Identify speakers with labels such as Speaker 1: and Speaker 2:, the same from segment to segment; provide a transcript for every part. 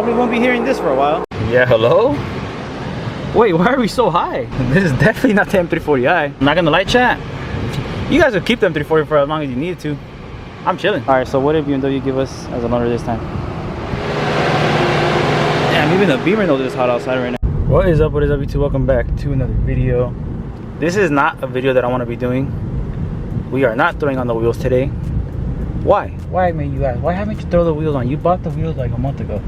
Speaker 1: probably won't be hearing this for a while.
Speaker 2: Yeah, hello? Wait, why are we so high? This is definitely not the M340i. I'm not gonna lie, chat. You guys will keep the M340 for as long as you need to. I'm chilling. Alright, so what did BMW give us as a loaner this time? Damn, even the Beamer knows it's hot outside right now. What is up, YouTube? Welcome back to another video. This is not a video that I want to be doing. We are not throwing on the wheels today. Why? Why, may you ask? Why haven't you thrown the wheels on? You bought the wheels like a month ago.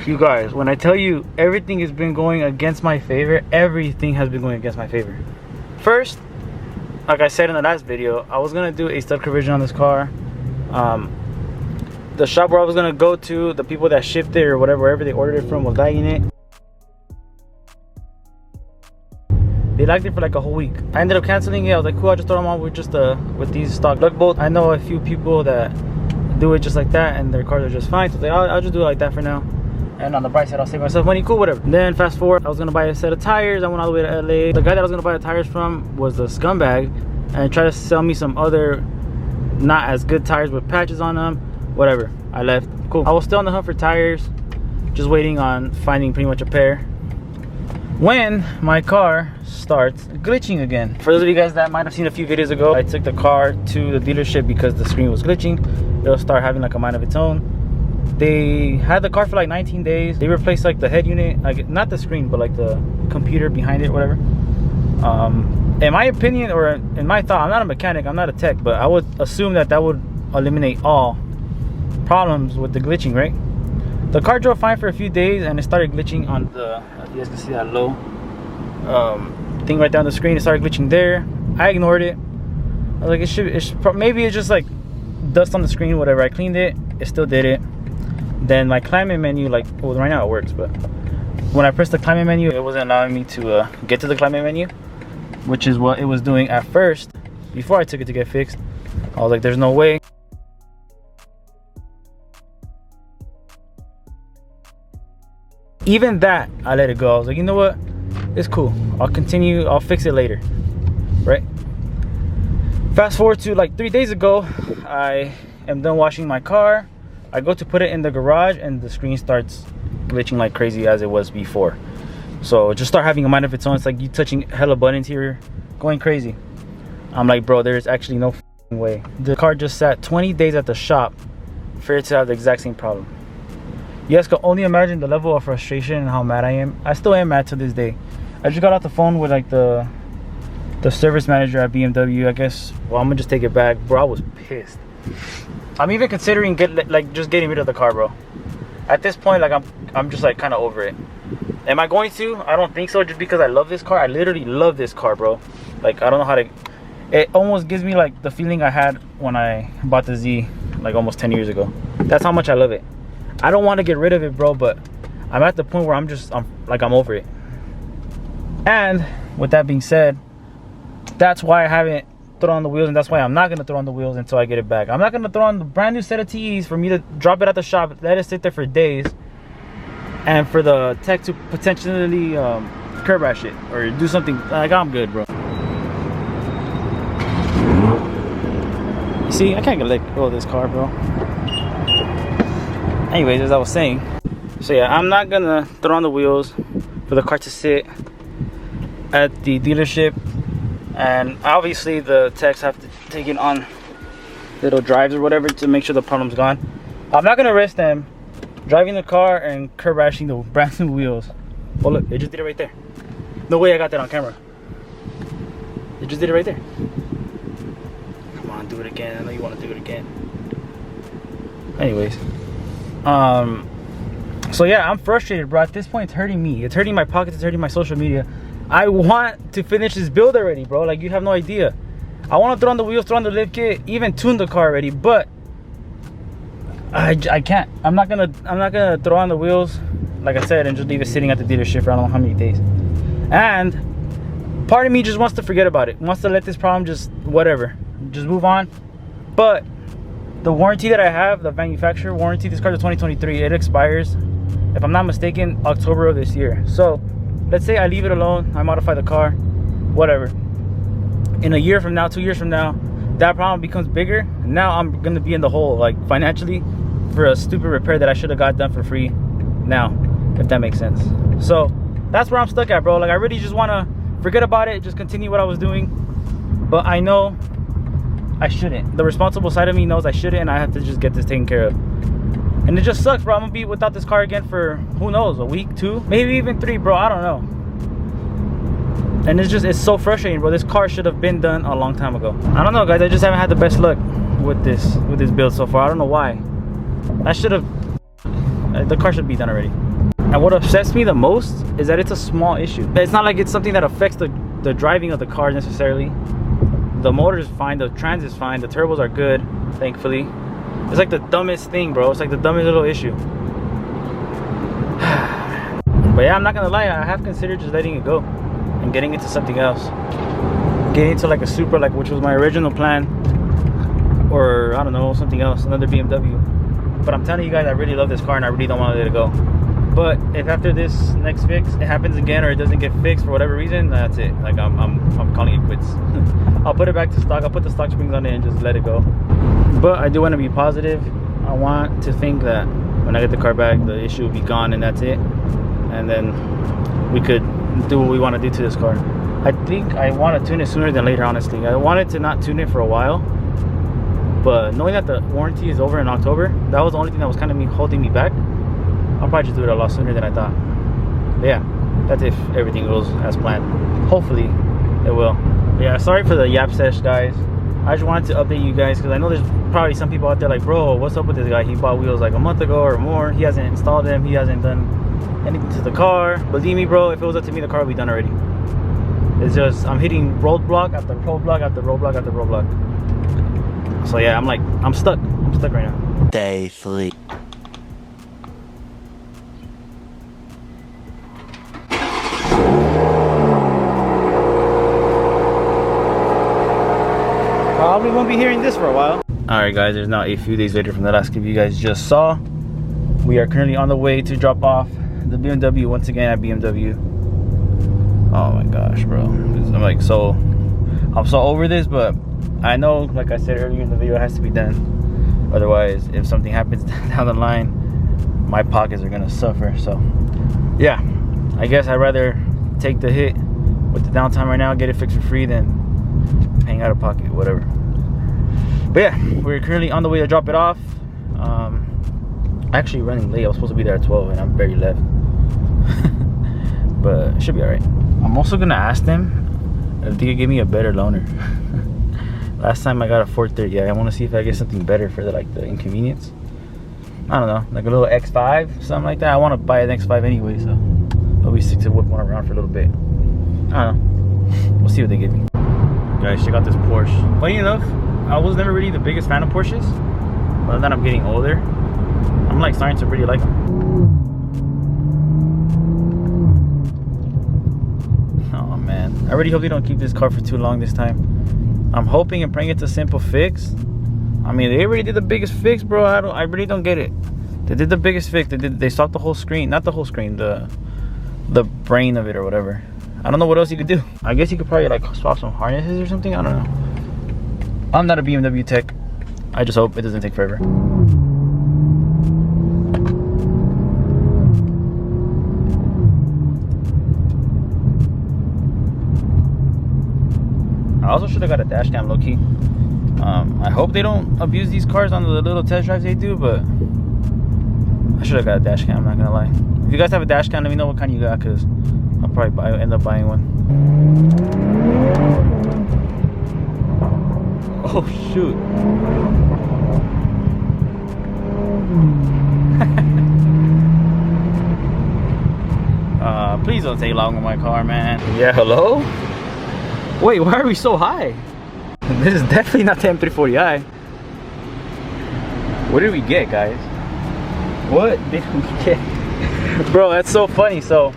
Speaker 2: You guys, when I tell you everything has been going against my favor, everything has been going against my favor. First, like I said in the last video, I was gonna do a stud revision on this car. The shop where I was gonna go to, the people that shipped it or whatever, wherever they ordered it from, was lagging it. They lagged it for like a whole week. I ended up canceling it. I was like, cool, I'll just throw them on with just with these stock lug bolts. I know a few people that do it just like that and their cars are just fine. So like, I'll just do it like that for now. And on the bright side, I'll save myself money, cool, whatever. Then fast forward, I was gonna buy a set of tires. I went all the way to LA. The guy that I was gonna buy the tires from was a scumbag and tried to sell me some other not as good tires with patches on them. Whatever, I left, cool. I was still on the hunt for tires, just waiting on finding pretty much a pair, when my car starts glitching again. For those of you guys that might have seen a few videos ago, I took the car to the dealership because the screen was glitching. It'll start having like a mind of its own. They had the car for like 19 days. They replaced like the head unit, like not the screen, but like the computer behind it, whatever. In my opinion, or in my thought, I'm not a mechanic, I'm not a tech, but I would assume that that would eliminate all problems with the glitching, right? The car drove fine for a few days and it started glitching on the, you guys can see that low thing right down the screen. It started glitching there. I ignored it. I was like, it should maybe it's just like dust on the screen, whatever. I cleaned it, it still did it. Then my climate menu, like, well, right now it works, but when I pressed the climate menu, it wasn't allowing me to get to the climate menu, which is what it was doing at first before I took it to get fixed. I was like, there's no way. Even that, I let it go. I was like, you know what? It's cool. I'll continue. I'll fix it later. Right? Fast forward to like 3 days ago, I am done washing my car. I go to put it in the garage and the screen starts glitching like crazy as it was before. So just start having a mind of its own. It's like you touching hella buttons here, going crazy. I'm like, bro, there's actually no way. The car just sat 20 days at the shop for it to have the exact same problem. You guys can only imagine the level of frustration and how mad I am. I still am mad to this day. I just got off the phone with like the service manager at BMW. I guess, well, I'm gonna just take it back, bro. I was pissed. I'm even considering just getting rid of the car, bro. At this point, like I'm just like kind of over it. Am I going to? I don't think so, just because I love this car. I literally love this car, bro. Like, I don't know how to, it almost gives me like the feeling I had when I bought the Z like almost 10 years ago. That's how much I love it. I don't want to get rid of it, bro, but I'm at the point where I'm over it. And with that being said, that's why I haven't thrown on the wheels, and that's why I'm not gonna throw on the wheels until I get it back. I'm not gonna throw on the brand new set of TEs for me to drop it at the shop, let it sit there for days, and for the tech to potentially curb rash it or do something. Like, I'm good, bro. You see, I can't let go of this car, bro. Anyways, as I was saying, so yeah, I'm not gonna throw on the wheels for the car to sit at the dealership, and obviously the techs have to take it on little drives or whatever to make sure the problem's gone. I'm not gonna risk them driving the car and curb rashing the brand new wheels. Oh look, they just did it right there. No way I got that on camera. They just did it right there. Come on, do it again. I know you want to do it again. Anyways. So yeah, I'm frustrated, bro. At this point, it's hurting me. It's hurting my pockets. It's hurting my social media. I want to finish this build already, bro. Like, you have no idea. I want to throw on the wheels, throw on the lift kit, even tune the car already, but I can't. I'm not gonna throw on the wheels, like I said, and just leave it sitting at the dealership for I don't know how many days. And part of me just wants to forget about it. Wants to let this problem just whatever, just move on. But the warranty that I have, the manufacturer warranty, this car's a 2023, it expires, if I'm not mistaken, October of this year. So let's say I leave it alone, I modify the car, whatever. In a year from now, 2 years from now, that problem becomes bigger. Now I'm gonna be in the hole, like financially, for a stupid repair that I should have got done for free now, if that makes sense. So that's where I'm stuck at, bro. Like, I really just want to forget about it, just continue what I was doing, but I know I shouldn't. The responsible side of me knows I shouldn't, and I have to just get this taken care of. And it just sucks, bro. I'm gonna be without this car again for, who knows, a week, 2, maybe even 3, bro. I don't know. And it's so frustrating, bro. This car should have been done a long time ago. I don't know, guys. I just haven't had the best luck with this build so far. I don't know why. The car should be done already. And what upsets me the most is that it's a small issue. It's not like it's something that affects the driving of the car necessarily. The motor is fine, the trans is fine, the turbos are good, thankfully. It's like the dumbest thing, bro. It's like the dumbest little issue. But yeah, I'm not gonna lie, I have considered just letting it go and getting into something else. Getting into like a Supra, like, which was my original plan. Or I don't know, something else, another BMW. But I'm telling you guys, I really love this car and I really don't want to let it go. But if after this next fix it happens again, or it doesn't get fixed for whatever reason, that's it. Like, I'm calling it quits. I'll put it back to stock. I'll put the stock springs on it and just let it go. But I do want to be positive. I want to think that when I get the car back, the issue will be gone and that's it. And then we could do what we want to do to this car. I think I want to tune it sooner than later, honestly. I wanted to not tune it for a while, but knowing that the warranty is over in October, that was the only thing that was kind of holding me back. I'll probably just do it a lot sooner than I thought. But yeah, that's if everything goes as planned. Hopefully it will. But yeah, sorry for the yap sesh, guys. I just wanted to update you guys because I know there's probably some people out there like, bro, what's up with this guy? He bought wheels like a month ago or more. He hasn't installed them. He hasn't done anything to the car. Believe me, bro, if it was up to me, the car would be done already. It's just, I'm hitting roadblock after roadblock after roadblock after roadblock. So yeah, I'm stuck. I'm stuck right now.
Speaker 1: Day 3.
Speaker 2: Probably won't be hearing this for a while. Alright guys, there's now a few days later from the last clip you guys just saw. We are currently on the way to drop off the BMW once again at BMW. Oh my gosh, bro. I'm so over this, but I know, like I said earlier in the video, it has to be done. Otherwise, if something happens down the line, my pockets are gonna suffer. So yeah, I guess I'd rather take the hit with the downtime right now, get it fixed for free, than paying out of pocket, whatever. But yeah, we're currently on the way to drop it off. Actually running late. I was supposed to be there at 12 and I'm barely left. But it should be alright. I'm also gonna ask them if they could give me a better loaner. Last time I got a 430. I want to see if I get something better for the inconvenience. I don't know, like a little X5, something like that. I want to buy an X5 anyway, so I'll be sick to whip one around for a little bit. I don't know. We'll see what they give me. Guys, check out this Porsche. Funny enough, I was never really the biggest fan of Porsches, but then I'm getting older, I'm like starting to really like them. Oh man, I really hope they don't keep this car for too long this time. I'm hoping and praying it's a simple fix. I mean, they already did the biggest fix, bro. I really don't get it. They did the biggest fix. They swapped the whole screen, not the whole screen, the brain of it or whatever. I don't know what else you could do. I guess you could probably like swap some harnesses or something. I don't know. I'm not a BMW tech. I just hope it doesn't take forever. I also should have got a dash cam, low key. I hope they don't abuse these cars on the little test drives they do, but I should have got a dash cam, I'm not gonna lie. If you guys have a dash cam, let me know what kind you got, because I'll probably end up buying one. Oh shoot. Please don't take long on my car, man. Yeah, hello? Wait, why are we so high? This is definitely not the M340i. What did we get, guys? What did we get? Bro, that's so funny. So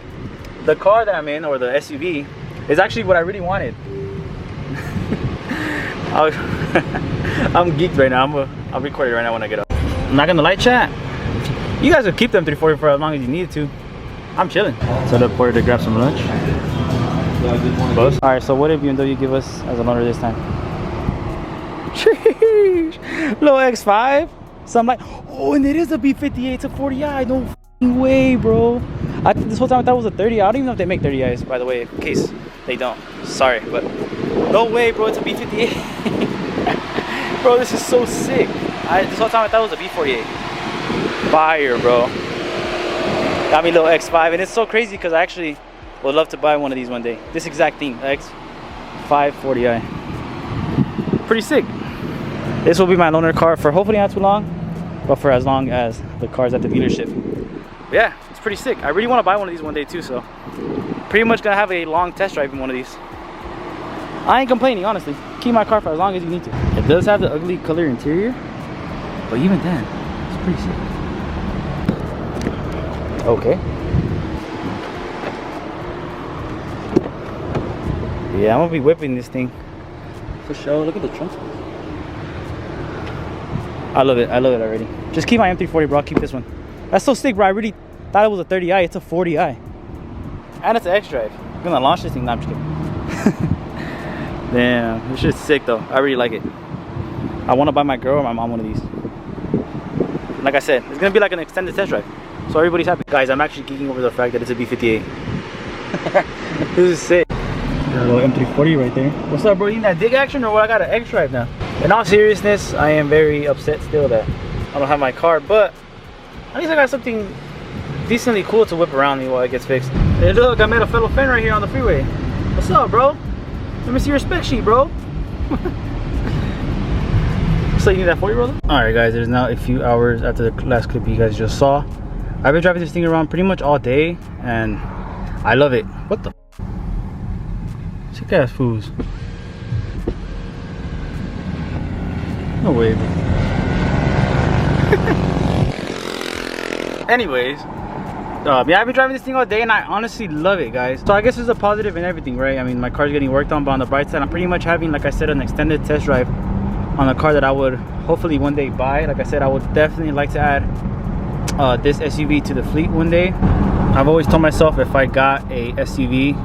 Speaker 2: the car that I'm in, or the SUV, is actually what I really wanted. I'm geeked right now. I'll record it right now when I get up. I'm not gonna lie, chat. You guys will keep them 340 for as long as you need to. I'm chilling. So the porter to grab some lunch. Alright, so what did BMW give us as a loaner this time? Sheesh. Little X5. So I'm like, Oh, and it is a B58. It's a 40i. No f***ing way, bro. This whole time I thought it was a 30i. I don't even know if they make 30is, by the way, in case they don't. Sorry, but no way, bro. It's a B58. Bro, this is so sick. This whole time I thought it was a B48. Fire, bro. Got me a little X5, and it's so crazy because I actually would love to buy one of these one day. This exact thing, X5 40i. Pretty sick. This will be my loaner car for hopefully not too long, but for as long as the car's at the dealership. But yeah, it's pretty sick. I really want to buy one of these one day too, so pretty much gonna have a long test drive in one of these. I ain't complaining, honestly. Keep my car for as long as you need to. It does have the ugly color interior, but even then, it's pretty sick. Okay. Yeah, I'm gonna be whipping this thing for sure. Look at the trunk. I love it. I love it already. Just keep my M340, bro. I'll keep this one. That's so sick, bro. I really thought it was a 30i. It's a 40i. And it's an X-Drive. I'm gonna launch this thing. No, I'm just kidding. Damn, this shit's sick though. I really like it. I want to buy my girl or my mom one of these. Like I said, it's gonna be like an extended test drive, so everybody's happy. Guys, I'm actually geeking over the fact that it's a B58. This is sick. Got a little M340 right there. What's up, bro? You need that dig action or what? I got an X-Drive now. In all seriousness, I am very upset still that I don't have my car, but at least I got something decently cool to whip around me while it gets fixed. Hey, look, I met a fellow fan right here on the freeway. What's up, bro? Let me see your spec sheet, bro. So you need that 40, brother? Alright guys, it is now a few hours after the last clip you guys just saw. I've been driving this thing around pretty much all day and I love it. What the sick ass fools. No way, bro. Anyways, yeah, I've been driving this thing all day and I honestly love it, guys. So I guess there's a positive in everything, right? I mean, my car's getting worked on, but on the bright side, I'm pretty much having, like I said, an extended test drive on a car that I would hopefully one day buy. Like I said, I would definitely like to add this SUV to the fleet one day. I've always told myself if I got a SUV,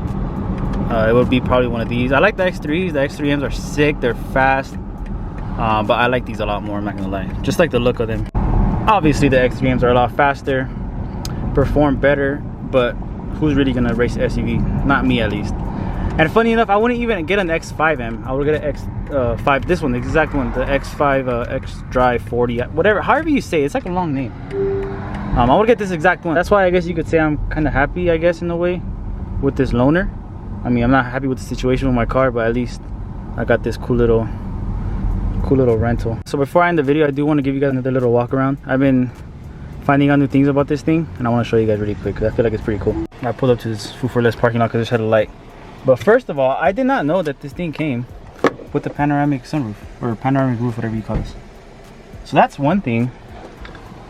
Speaker 2: it would be probably one of these. I like the X3s. The X3Ms are sick. They're fast. But I like these a lot more, I'm not gonna lie. Just like the look of them. Obviously, the X3Ms are a lot faster, perform better, but who's really gonna race SUV? Not me, at least. And funny enough, I wouldn't even get an X5M. I would get an X5, this one, the exact one, the X5 X-Drive 40, whatever, however you say it. It's like a long name. I would get this exact one. That's why I guess you could say I'm kind of happy, I guess, in a way, with this loaner. I mean, I'm not happy with the situation with my car, but at least I got this cool little rental. So before I end the video, I do want to give you guys another little walk around. I've been finding out new things about this thing, and I want to show you guys really quick because I feel like it's pretty cool. I pulled up to this Food for Less parking lot because it had a light. But first of all, I did not know that this thing came with the panoramic sunroof, or panoramic roof, whatever you call this. So that's one thing.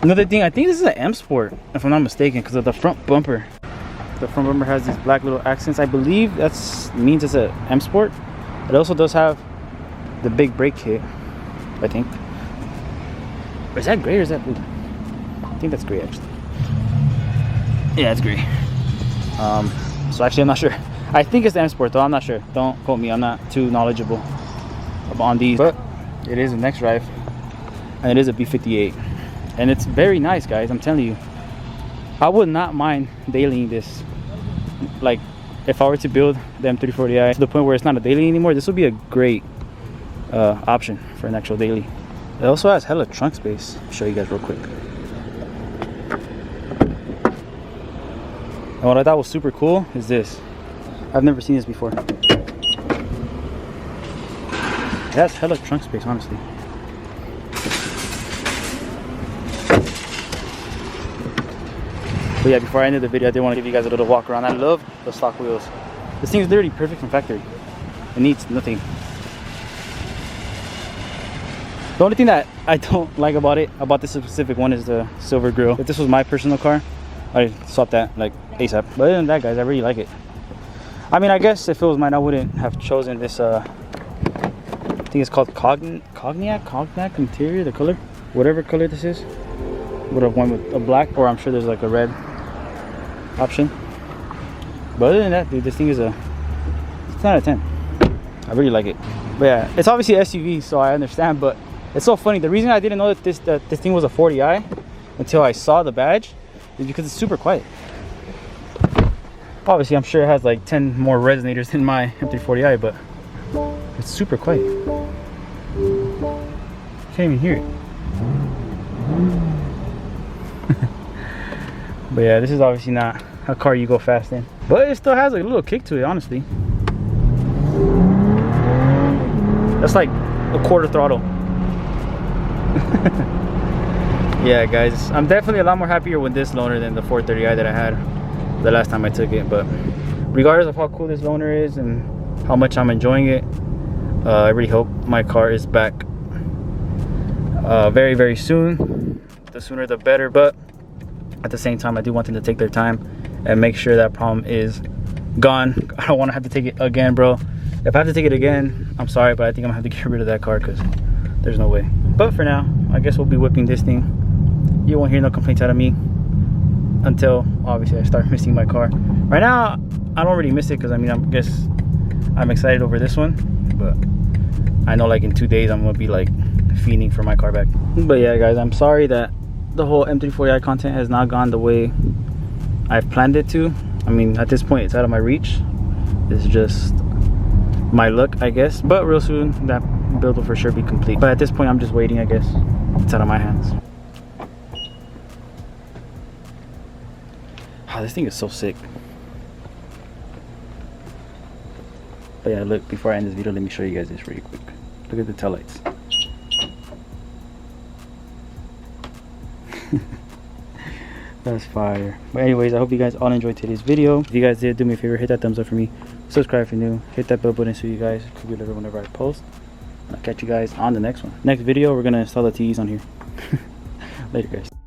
Speaker 2: Another thing, I think this is an M Sport, if I'm not mistaken, because of the front bumper. The front bumper has these black little accents. I believe that means it's a M Sport. It also does have the big brake kit, I think. Or is that gray or is that blue? I think that's gray, actually. Yeah, it's gray. So actually, I'm not sure. I think it's the M Sport, though. I'm not sure. Don't quote me. I'm not too knowledgeable on these. But it is an X-Drive, and it is a B58, and it's very nice, guys. I'm telling you. I would not mind dailying this. Like, if I were to build the M340i to the point where it's not a daily anymore, this would be a great option for an actual daily. It also has hella trunk space. I'll show you guys real quick. And what I thought was super cool is this. I've never seen this before. It has hella trunk space, honestly. But yeah, before I ended the video, I did want to give you guys a little walk around. I love the stock wheels. This thing is literally perfect from factory. It needs nothing. The only thing that I don't like about this specific one, is the silver grille. If this was my personal car, I'd swap that like ASAP. But other than that, guys, I really like it. I mean, I guess if it was mine, I wouldn't have chosen this. I think it's called Cognac interior, the color, whatever color this is. Would have went with a black, or I'm sure there's like a red option. But other than that, dude, this thing is a 10 out of 10. I really like it. But yeah, it's obviously an SUV, so I understand, but It's so funny. The reason I didn't know that this thing was a 40i until I saw the badge is because it's super quiet. Obviously, I'm sure it has like 10 more resonators than my M340i, but it's super quiet. Can't even hear it. But yeah, this is obviously not a car you go fast in, but it still has like a little kick to it, honestly. That's like a quarter throttle. Yeah guys, I'm definitely a lot more happier with this loaner than the 430i that I had the last time I took it. But regardless of how cool this loaner is and how much I'm enjoying it, I really hope my car is back very, very soon. The sooner the better, but at the same time, I do want them to take their time and make sure that problem is gone. I don't want to have to take it again, bro. If I have to take it again, I'm sorry, but I think I'm gonna have to get rid of that car because there's no way. But for now, I guess we'll be whipping this thing. You won't hear no complaints out of me until obviously I start missing my car. Right now, I don't really miss it because I mean, I guess I'm excited over this one, but I know like in 2 days I'm gonna be like fiending for my car back. But yeah guys, I'm sorry that the whole M340i content has not gone the way I've planned it to. I mean, at this point it's out of my reach. It's just my luck, I guess, but real soon that build will for sure be complete. But at this point I'm just waiting, I guess. It's out of my hands. Oh, this thing is so sick. But yeah, look, before I end this video, let me show you guys this really quick. Look at the taillights. That's fire. But anyways, I hope you guys all enjoyed today's video. If you guys did, do me a favor, hit that thumbs up for me, subscribe if you're new, hit that bell button so you guys can be alerted whenever I post. And I'll catch you guys on the next one. Next video, we're gonna install the TEs on here. Later guys.